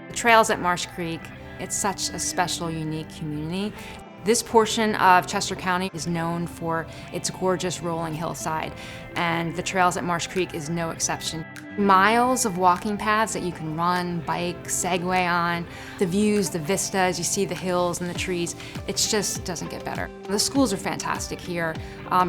The trails at Marsh Creek, it's such a special, unique community. This portion of Chester County is known for its gorgeous rolling hillside, and the trails at Marsh Creek is no exception. Miles of walking paths that you can run, bike, segue on, the views, the vistas, you see the hills and the trees, it just doesn't get better. The schools are fantastic here,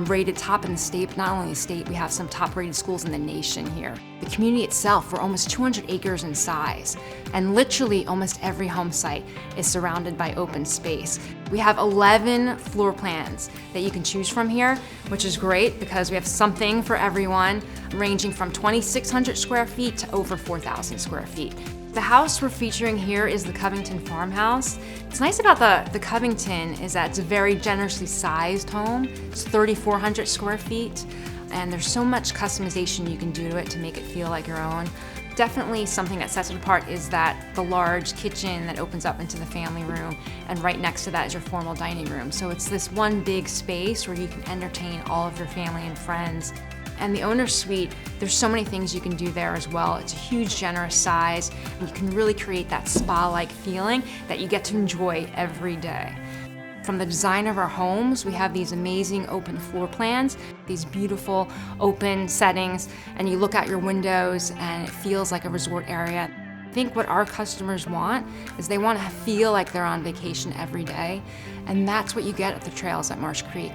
rated top in the state, but not only the state, we have some top rated schools in the nation here. The community itself, we're almost 200 acres in size, and literally almost every home site is surrounded by open space. We have 11 floor plans that you can choose from here, which is great because we have something for everyone, ranging from 2,600 square feet to over 4,000 square feet. The house we're featuring here is the Covington farmhouse. What's nice about the Covington is that it's a very generously sized home. It's 3,400 square feet, and there's so much customization you can do to it to make it feel like your own. Definitely something that sets it apart is that the large kitchen that opens up into the family room, and right next to that is your formal dining room. So it's this one big space where you can entertain all of your family and friends. And the owner's suite, there's so many things you can do there as well. It's a huge, generous size, and you can really create that spa-like feeling that you get to enjoy every day. From the design of our homes, we have these amazing open floor plans, these beautiful open settings, and you look out your windows and it feels like a resort area. I think what our customers want is they want to feel like they're on vacation every day, and that's what you get at the trails at Marsh Creek.